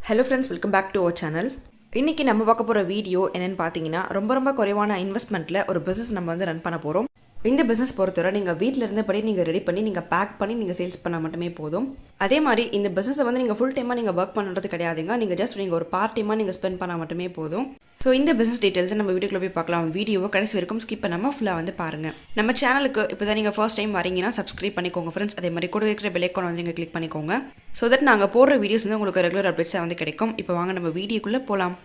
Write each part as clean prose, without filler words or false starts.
Hello friends, welcome back to our channel. இன்னைக்கு நம்ம பார்க்க போற வீடியோ என்னன்னு பாத்தீங்கன்னா ரொம்ப குறைவான இன்வெஸ்ட்மென்ட்ல ஒரு business நம்ம வந்து ரன் பண்ண போறோம். இந்த business பொறுத்தவரை நீங்க வீட்ல இருந்தபடி நீங்க ரெடி பண்ணி நீங்க பேக் பண்ணி நீங்க சேல்ஸ் பண்ணா மட்டுமே போதும். அதே மாதிரி இந்த business வந்து நீங்க full டைமா நீங்க வர்க் பண்றது கிடையாதுங்க. நீங்க just நீங்க ஒரு பார்ட் டைமா நீங்க ஸ்பெண்ட் பண்ணா மட்டுமே போதும். சோ இந்த business details நம்ம வீடியோக்குள்ள போய் பார்க்கலாம். வீடியோவை கடைசி வரைக்கும் ஸ்கிப் பண்ணாம ஃபுல்லா வந்து பாருங்க. நம்ம சேனலுக்கு இப்போதான் நீங்க ஃபர்ஸ்ட் டைம் வரீங்கன்னா subscribe பண்ணிக்கோங்க friends. அதே மாதிரி கூட இருக்கிற bell icon வந்து நீங்க click பண்ணிக்கோங்க. so that நாங்க போடுற வீடியோஸ் வந்து உங்களுக்கு ரெகுலர் அப்டேட்ஸ் வந்து கிடைக்கும். இப்போ வாங்க நம்ம வீடியோக்குள்ள போலாம்.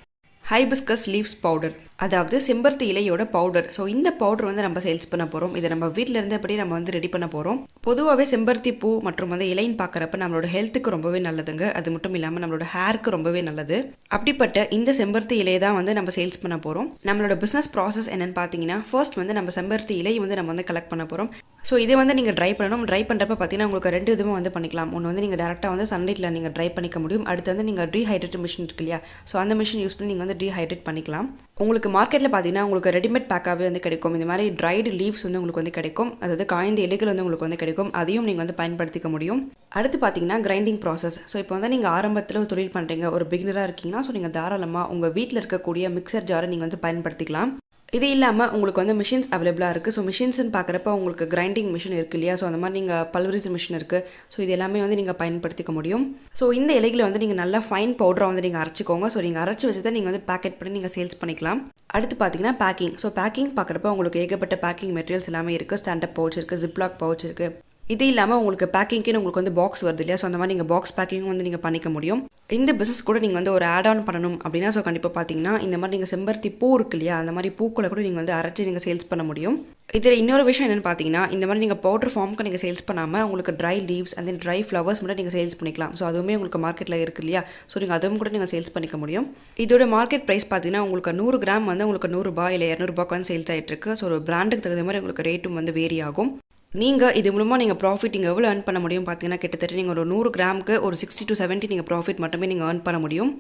Hibiscus leaves powder அதாவது செம்பருத்தி இலையோட பவுடர். ஸோ இந்த பவுடர் வந்து நம்ம சேல்ஸ் பண்ண போகிறோம். இதை நம்ம வீட்டில் இருந்தபடி நம்ம வந்து ரெடி பண்ண போகிறோம். பொதுவாகவே செம்பருத்தி பூ மற்றும் வந்து இலைன்னு பார்க்குறப்ப நம்மளோட ஹெல்த்துக்கு ரொம்பவே நல்லதுங்க. அது மட்டும் இல்லாமல் நம்மளோட ஹேருக்கு ரொம்பவே நல்லது. அப்படிப்பட்ட இந்த செம்பருத்தி இலையை தான் வந்து நம்ம சேல்ஸ் பண்ண போகிறோம். நம்மளோட பிஸ்னஸ் ப்ராசஸ் என்னன்னு பார்த்தீங்கன்னா ஃபர்ஸ்ட் வந்து நம்ம செம்பருத்தி இலையை வந்து நம்ம வந்து கலெக்ட் பண்ண போகிறோம். ஸோ இதை வந்து நீங்கள் ட்ரை பண்ணணும். ட்ரை பண்ணுறப்ப பார்த்தீங்கன்னா உங்களுக்கு ரெண்டு விதமாக வந்து பண்ணிக்கலாம். ஒன்று வந்து நீங்கள் டேரெக்டாக வந்து சன்லைட்டில் நீங்கள் ட்ரை பண்ணிக்க முடியும். அடுத்து வந்து நீங்கள் டீஹைட்ரேட் மிஷின் இருக்கு இல்லையா, ஸோ அந்த மிஷின் யூஸ் பண்ணி நீங்கள் வந்து டீஹைட்ரேட் பண்ணிக்கலாம். உங்களுக்கு மார்க்கெட்டில் பார்த்தீங்கன்னா உங்களுக்கு ரெடிமேட் பேக்காகவே வந்து கிடைக்கும். இந்த மாதிரி ட்ரைடு லீவ்ஸ் வந்து உங்களுக்கு வந்து கிடைக்கும். அதாவது காய்ந்த இலைகள் வந்து உங்களுக்கு வந்து கிடைக்கும். அதையும் நீங்கள் வந்து பயன்படுத்திக்க முடியும். அடுத்து பார்த்தீங்கன்னா கிரைண்டிங் ப்ராசஸ். ஸோ இப்போ வந்து நீங்கள் ஆரம்பத்தில் ஒரு தொழில் பண்ணுறீங்க, ஒரு பிகினராக இருக்கீங்கன்னா ஸோ நீங்கள் தாராளமாக உங்கள் வீட்டில் இருக்கக்கூடிய மிக்சர் ஜாரை நீங்கள் வந்து பயன்படுத்திக்கலாம். இது இல்லாமல் உங்களுக்கு வந்து மிஷின்ஸ் அவைலபிளாக இருக்குது. ஸோ மிஷின்ஸ்ன்னு பார்க்குறப்ப உங்களுக்கு கிரைண்டிங் மிஷின் இருக்குது இல்லையா, ஸோ அந்த மாதிரி நீங்கள் பல்வரிசை மிஷின் இருக்குது. ஸோ இது எல்லாமே வந்து நீங்கள் பயன்படுத்திக்க முடியும். ஸோ இந்த இலைகளை வந்து நீங்கள் நல்லா ஃபைன் பவுடராக வந்து நீங்கள் அரைச்சிக்கோங்க. ஸோ நீங்கள் அரைச்சி வச்சு தான் நீங்கள் வந்து பேக்கெட் பண்ணி நீங்கள் சேல்ஸ் பண்ணிக்கலாம். அடுத்து பார்த்தீங்கன்னா பேக்கிங். ஸோ பேக்கிங் பார்க்குறப்ப உங்களுக்கு ஏகப்பட்ட பேக்கிங் மெட்டீரியல்ஸ் எல்லாமே இருக்குது. ஸ்டாண்டப் பவுச் இருக்குது, ஜிப்லாக் பவுச் இருக்குது. இது இல்லாமல் உங்களுக்கு பேக்கிங்க்கு உங்களுக்கு வந்து பாக்ஸ் வருது இல்லையா, ஸோ அந்த மாதிரி நீங்கள் பாக்ஸ் பேக்கிங் வந்து நீங்கள் பண்ணிக்க முடியும். இந்த பிஸ்னஸ் கூட நீங்கள் வந்து ஒரு ஆட் ஆன் பண்ணணும் அப்படின்னா ஸோ கண்டிப்பாக பார்த்தீங்கன்னா இந்த மாதிரி நீங்கள் செம்பருத்தி பூ இருக்கு இல்லையா, அந்த மாதிரி பூக்களை கூட நீங்கள் வந்து அரைச்சி நீங்கள் சேல்ஸ் பண்ண முடியும். இதில் இன்னொரு விஷயம் என்னென்னு பார்த்தீங்கன்னா இந்த மாதிரி நீங்கள் பவுடர் ஃபார்முக்கு நீங்கள் சேல்ஸ் பண்ணாமல் உங்களுக்கு try leaves and then try flowers மட்டும் நீங்கள் சேல்ஸ் பண்ணிக்கலாம். ஸோ அதுவுமே உங்களுக்கு மார்க்கெட்டில் இருக்குது இல்லையா, ஸோ நீங்கள் அதுவும் கூட நீங்கள் சேல்ஸ் பண்ணிக்க முடியும். இதோட மார்க்கெட் ப்ரைஸ் பார்த்தீங்கன்னா உங்களுக்கு 100 கிராம் வந்து உங்களுக்கு 100 ரூபாய் இல்லை 200 ரூபாய்க்கு வந்து சேல்ஸ் ஆகிட்டு இருக்கு. ஸோ ஒரு பிராண்டுக்கு தகுந்த மாதிரி உங்களுக்கு ரேட்டும் வந்து வேரி ஆகும். நீங்கள் இது மூலமாக நீங்கள் ப்ராஃபிட் நீங்கள் எவ்வளோ ஏர்ன் பண்ண முடியும் பார்த்தீங்கன்னா கிட்டத்தட்ட நீங்கள் ஒரு 100 கிராமுக்கு ஒரு 60 to 70 நீங்கள் ப்ராஃபிட் மட்டுமே நீங்கள் ஏர்ன் பண்ண முடியும்.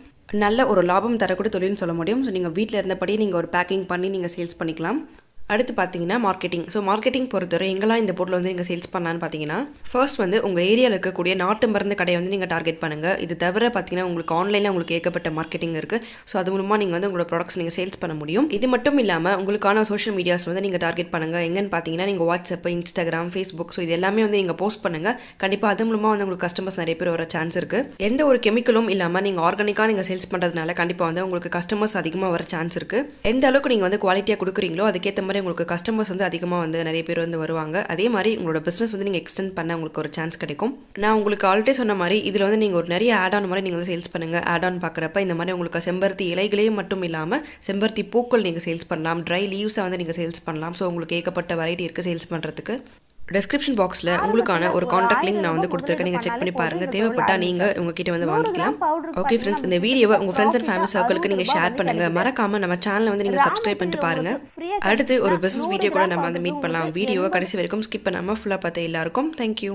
நல்ல ஒரு லாபம் தரக்கூடிய தொழில்னு சொல்ல முடியும். ஸோ நீங்கள் வீட்டில் இருந்தபடியே நீங்கள் ஒரு பேக்கிங் பண்ணி நீங்கள் சேல்ஸ் பண்ணிக்கலாம். அடுத்து பார்த்தீங்கன்னா மார்க்கெட்டிங். ஸோ மார்க்கெட்டிங் பொறுத்தவரை எங்கெல்லாம் இந்த பொருளை வந்து நீங்கள் சேல்ஸ் பண்ணலான்னு பார்த்தீங்கன்னா ஃபர்ஸ்ட் வந்து உங்கள் ஏரியாவில் இருக்கக்கூடிய நாட்டு மருந்து கடையை வந்து நீங்கள் டார்கெட் பண்ணுங்கள். இது தவிர பார்த்தீங்கன்னா உங்களுக்கு ஆன்லைனில் உங்களுக்கு ஏகப்பட்ட மார்க்கெட்டிங் இருக்குது. ஸோ அது மூலமாக நீங்கள் வந்து உங்களோட ப்ராடக்ட்ஸ் நீங்கள் சேல்ஸ் பண்ண முடியும். இது மட்டும் இல்லாமல் உங்களுக்கான சோஷியல் மீடியாஸ் வந்து நீங்கள் டார்கெட் பண்ணுங்கள். எங்கன்னு பார்த்தீங்கன்னா நீங்கள் வாட்ஸ்அப், இன்ஸ்டாகிராம், ஃபேஸ்புக், ஸோ இது எல்லாமே வந்து நீங்கள் போஸ்ட் பண்ணுங்கள். கண்டிப்பாக அது மூலமாக வந்து உங்களுக்கு கஸ்டமர்ஸ் நிறைய பேர் வர சான்ஸ் இருக்குது. எந்த ஒரு கெமிக்கலும் இல்லாமல் நீங்கள் ஆர்கானிக்காக நீங்கள் சேல்ஸ் பண்ணுறதுனால கண்டிப்பாக வந்து உங்களுக்கு கஸ்டமர்ஸ் அதிகமாக வர சான்ஸ் இருக்குது. எந்த அளவுக்கு நீங்கள் வந்து குவாலிட்டியாக கொடுக்குறீங்களோ அதுக்கேற்ற மாதிரி உங்களுக்கு கஸ்டமர்ஸ் வந்து அதிகமாக வந்து நிறைய பேர் வந்து வருவாங்க. அதே மாதிரி உங்களோட பிஸ்னஸ் வந்து நீங்கள் எக்ஸ்டெண்ட் பண்ண உங்களுக்கு ஒரு சான்ஸ் கிடைக்கும். நான் உங்களுக்கு ஆல்ரெடி சொன்ன மாதிரி இதில் வந்து நீங்கள் ஒரு நிறைய ஆட் ஆன் மாதிரி நீங்கள் வந்து சேல்ஸ் பண்ணுங்கள். ஆட் ஆன் பார்க்குறப்ப இந்த மாதிரி உங்களுக்கு செம்பருத்தி இலைகளையும் மட்டும் இல்லாமல் செம்பருத்தி பூக்கள் நீங்கள் சேல்ஸ் பண்ணலாம், ட்ரை லீவ்ஸை வந்து நீங்கள் சேல்ஸ் பண்ணலாம். ஸோ உங்களுக்கு ஏகப்பட்ட வெரைட்டி இருக்குது சேல்ஸ் பண்ணுறதுக்கு. டிஸ்கிரிப்ஷன் பாக்ஸில் உங்களுக்கான ஒரு காண்டாக்ட் லிங்க் நான் வந்து கொடுத்துருக்கேன். நீங்கள் செக் பண்ணி பாருங்கள். தேவைப்பட்டால் நீங்கள் உங்ககிட்ட வந்து வாங்கிக்கலாம். ஓகே ஃப்ரெண்ட்ஸ், இந்த வீடியோவை உங்கள் ஃப்ரெண்ட்ஸ் அண்ட் ஃபேமிலி சர்க்கிளுக்கு நீங்கள் ஷேர் பண்ணுங்கள். மறக்காமல் நம்ம சேனலை வந்து நீங்கள் சப்ஸ்கிரைப் பண்ணிட்டு பாருங்கள். அடுத்து ஒரு பிஸ்னஸ் வீடியோ கூட நம்ம வந்து மீட் பண்ணலாம். வீடியோவை கடைசி வரைக்கும் ஸ்கிப் பண்ணாமல் ஃபுல்லாக பார்த்து எல்லாருக்கும் தேங்க்யூ.